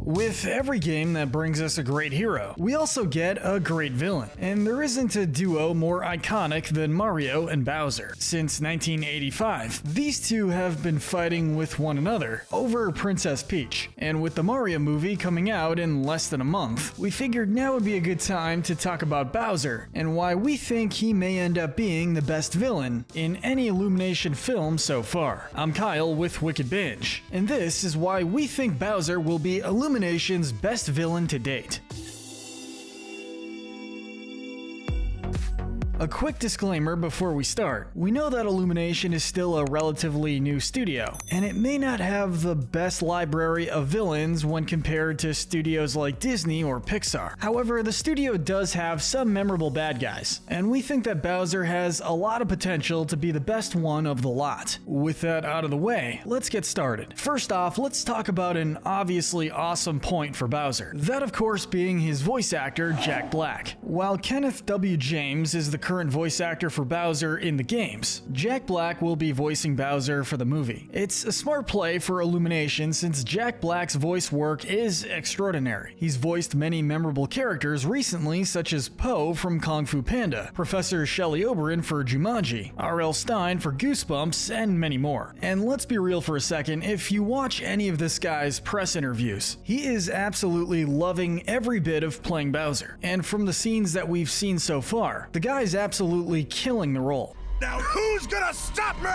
With every game that brings us a great hero, we also get a great villain. And there isn't a duo more iconic than Mario and Bowser. Since 1985, these two have been fighting with one another over Princess Peach. And with the Mario movie coming out in less than a month, we figured now would be a good time to talk about Bowser and why we think he may end up being the best villain in any Illumination film so far. I'm Kyle with Wicked Binge, and this is why we think Bowser will be Illumination's best villain to date. A quick disclaimer before we start. We know that Illumination is still a relatively new studio, and it may not have the best library of villains when compared to studios like Disney or Pixar. However, the studio does have some memorable bad guys, and we think that Bowser has a lot of potential to be the best one of the lot. With that out of the way, let's get started. First off, let's talk about an obviously awesome point for Bowser. That of course being his voice actor, Jack Black. While Kenneth W. James is the current voice actor for Bowser in the games, Jack Black will be voicing Bowser for the movie. It's a smart play for Illumination since Jack Black's voice work is extraordinary. He's voiced many memorable characters recently, such as Po from Kung Fu Panda, Professor Shelley Oberon for Jumanji, R.L. Stine for Goosebumps, and many more. And let's be real for a second, if you watch any of this guy's press interviews, he is absolutely loving every bit of playing Bowser. And from the scenes that we've seen so far, the guy's absolutely killing the role. Now who's gonna stop me?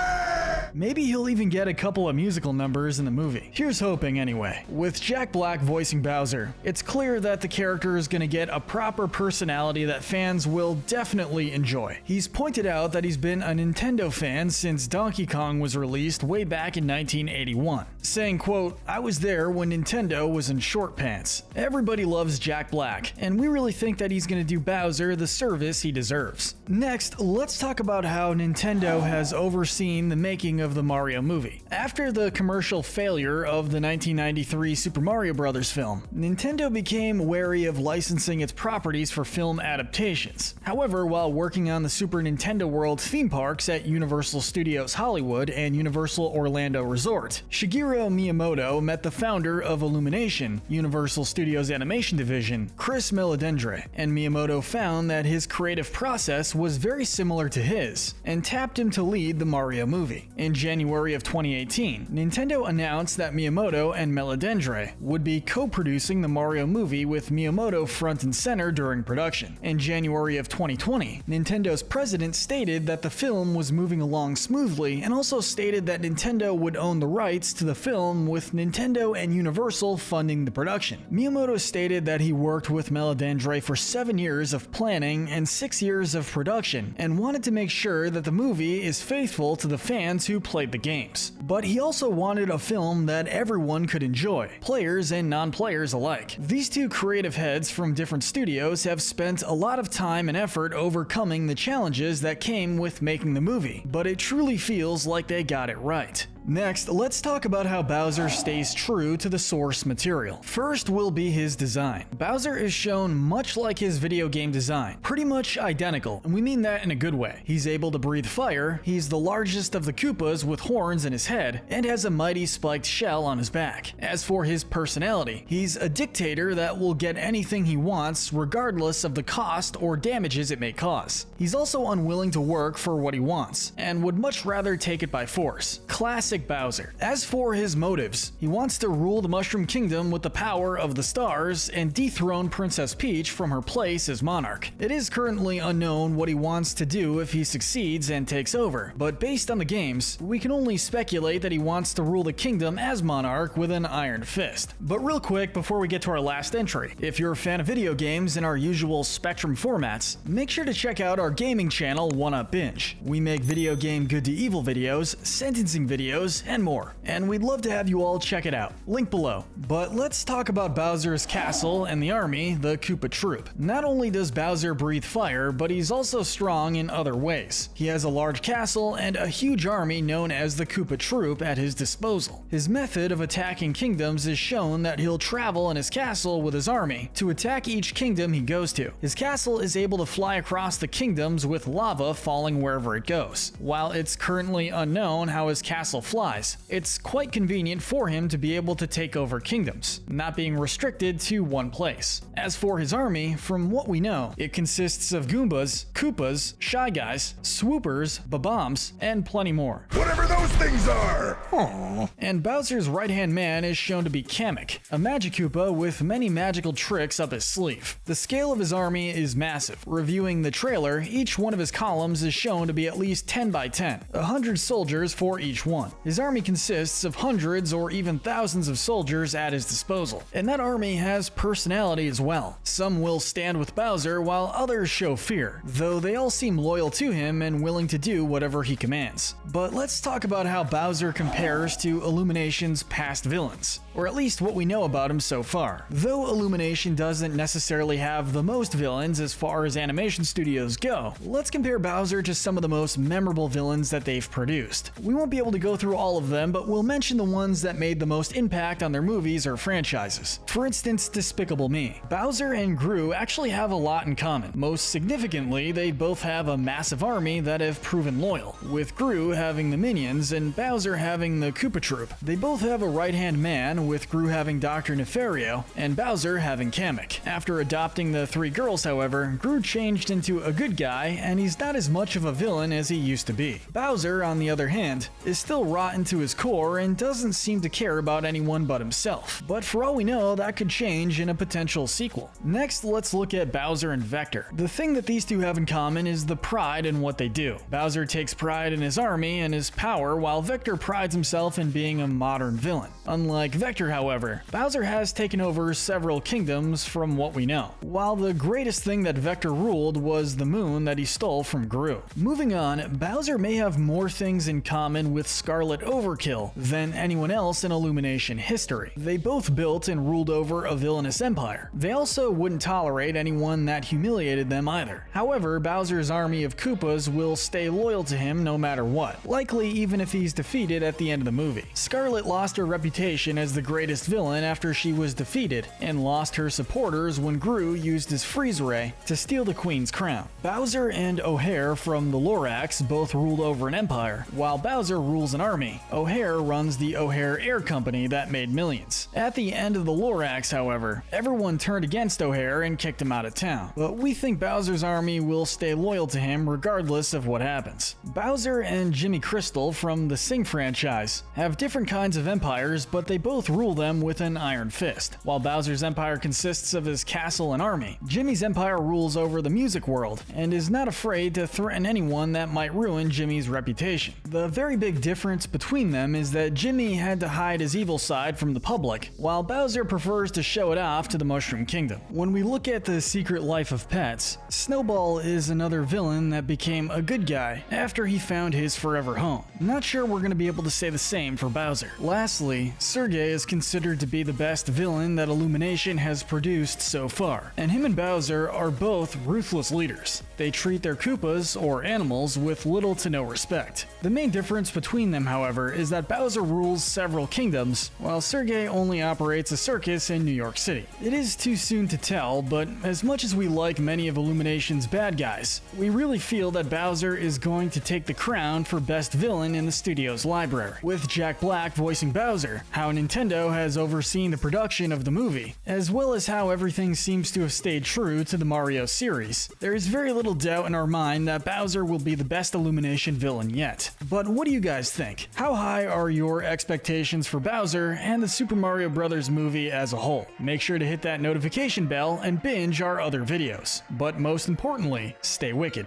Maybe he'll even get a couple of musical numbers in the movie. Here's hoping anyway. With Jack Black voicing Bowser, it's clear that the character is gonna get a proper personality that fans will definitely enjoy. He's pointed out that he's been a Nintendo fan since Donkey Kong was released way back in 1981, saying, quote, "I was there when Nintendo was in short pants." Everybody loves Jack Black, and we really think that he's gonna do Bowser the service he deserves. Next, let's talk about how Nintendo has overseen the making of the Mario movie. After the commercial failure of the 1993 Super Mario Bros. Film, Nintendo became wary of licensing its properties for film adaptations. However, while working on the Super Nintendo World theme parks at Universal Studios Hollywood and Universal Orlando Resort, Shigeru Miyamoto met the founder of Illumination, Universal Studios Animation Division, Chris Meledandri, and Miyamoto found that his creative process was very similar to his, and tapped him to lead the Mario movie. In January of 2018, Nintendo announced that Miyamoto and Meledandri would be co-producing the Mario movie with Miyamoto front and center during production. In January of 2020, Nintendo's president stated that the film was moving along smoothly and also stated that Nintendo would own the rights to the film with Nintendo and Universal funding the production. Miyamoto stated that he worked with Meledandri for 7 years of planning and 6 years of production and wanted to make sure that the movie is faithful to the fans who played the games. But he also wanted a film that everyone could enjoy, players and non-players alike. These two creative heads from different studios have spent a lot of time and effort overcoming the challenges that came with making the movie, but it truly feels like they got it right. Next, let's talk about how Bowser stays true to the source material. First will be his design. Bowser is shown much like his video game design, pretty much identical, and we mean that in a good way. He's able to breathe fire, he's the largest of the Koopas with horns in his head, and has a mighty spiked shell on his back. As for his personality, he's a dictator that will get anything he wants regardless of the cost or damages it may cause. He's also unwilling to work for what he wants, and would much rather take it by force. Classic Bowser. As for his motives, he wants to rule the Mushroom Kingdom with the power of the stars and dethrone Princess Peach from her place as monarch. It is currently unknown what he wants to do if he succeeds and takes over, but based on the games, we can only speculate that he wants to rule the kingdom as monarch with an iron fist. But real quick before we get to our last entry, if you're a fan of video games in our usual Spectrum formats, make sure to check out our gaming channel 1UP Binge. We make video game good to evil videos, sentencing videos, and more, and we'd love to have you all check it out. Link below. But let's talk about Bowser's castle and the army, the Koopa Troop. Not only does Bowser breathe fire, but he's also strong in other ways. He has a large castle and a huge army known as the Koopa Troop at his disposal. His method of attacking kingdoms is shown that he'll travel in his castle with his army to attack each kingdom he goes to. His castle is able to fly across the kingdoms with lava falling wherever it goes. While it's currently unknown how his castle flies. It's quite convenient for him to be able to take over kingdoms, not being restricted to one place. As for his army, from what we know, it consists of Goombas, Koopas, Shy Guys, Swoopers, Bob-ombs, and plenty more. Whatever those things are! Aww. And Bowser's right-hand man is shown to be Kamek, a Magic Koopa with many magical tricks up his sleeve. The scale of his army is massive. Reviewing the trailer, each one of his columns is shown to be at least 10 by 10, 100 soldiers for each one. His army consists of hundreds or even thousands of soldiers at his disposal, and that army has personality as well. Some will stand with Bowser while others show fear, though they all seem loyal to him and willing to do whatever he commands. But let's talk about how Bowser compares to Illumination's past villains, or at least what we know about him so far. Though Illumination doesn't necessarily have the most villains as far as animation studios go, let's compare Bowser to some of the most memorable villains that they've produced. We won't be able to go through all of them, but we'll mention the ones that made the most impact on their movies or franchises. For instance, Despicable Me. Bowser and Gru actually have a lot in common. Most significantly, they both have a massive army that have proven loyal, with Gru having the minions and Bowser having the Koopa Troop. They both have a right-hand man, with Gru having Dr. Nefario and Bowser having Kamek. After adopting the three girls, however, Gru changed into a good guy, and he's not as much of a villain as he used to be. Bowser, on the other hand, is still rotten to his core and doesn't seem to care about anyone but himself. But for all we know, that could change in a potential sequel. Next, let's look at Bowser and Vector. The thing that these two have in common is the pride in what they do. Bowser takes pride in his army and his power, while Vector prides himself in being a modern villain. Unlike Vector, however, Bowser has taken over several kingdoms from what we know, while the greatest thing that Vector ruled was the moon that he stole from Gru. Moving on, Bowser may have more things in common with Scarlet Overkill than anyone else in Illumination history. They both built and ruled over a villainous empire. They also wouldn't tolerate anyone that humiliated them either. However, Bowser's army of Koopas will stay loyal to him no matter what, likely even if he's defeated at the end of the movie. Scarlet lost her reputation as the greatest villain after she was defeated, and lost her supporters when Gru used his freeze ray to steal the queen's crown. Bowser and O'Hare from the Lorax both ruled over an empire, while Bowser rules an army. O'Hare runs the O'Hare Air Company that made millions. At the end of the Lorax, however, everyone turned against O'Hare and kicked him out of town. But we think Bowser's army will stay loyal to him regardless of what happens. Bowser and Jimmy Crystal from the Sing franchise have different kinds of empires, but they both rule them with an iron fist. While Bowser's empire consists of his castle and army, Jimmy's empire rules over the music world and is not afraid to threaten anyone that might ruin Jimmy's reputation. The very big difference between them is that Jimmy had to hide his evil side from the public, while Bowser prefers to show it off to the Mushroom Kingdom. When we look at The Secret Life of Pets, Snowball is another villain that became a good guy after he found his forever home. Not sure we're going to be able to say the same for Bowser. Lastly, Sergei is considered to be the best villain that Illumination has produced so far, and him and Bowser are both ruthless leaders. They treat their Koopas, or animals, with little to no respect. The main difference between them, however, is that Bowser rules several kingdoms, while Sergei only operates a circus in New York City. It is too soon to tell, but as much as we like many of Illumination's bad guys, we really feel that Bowser is going to take the crown for best villain in the studio's library. With Jack Black voicing Bowser, how Nintendo has overseen the production of the movie, as well as how everything seems to have stayed true to the Mario series, there is very little doubt in our mind that Bowser will be the best Illumination villain yet. But what do you guys think? How high are your expectations for Bowser and the Super Mario Bros. Movie as a whole? Make sure to hit that notification bell and binge our other videos. But most importantly, stay wicked.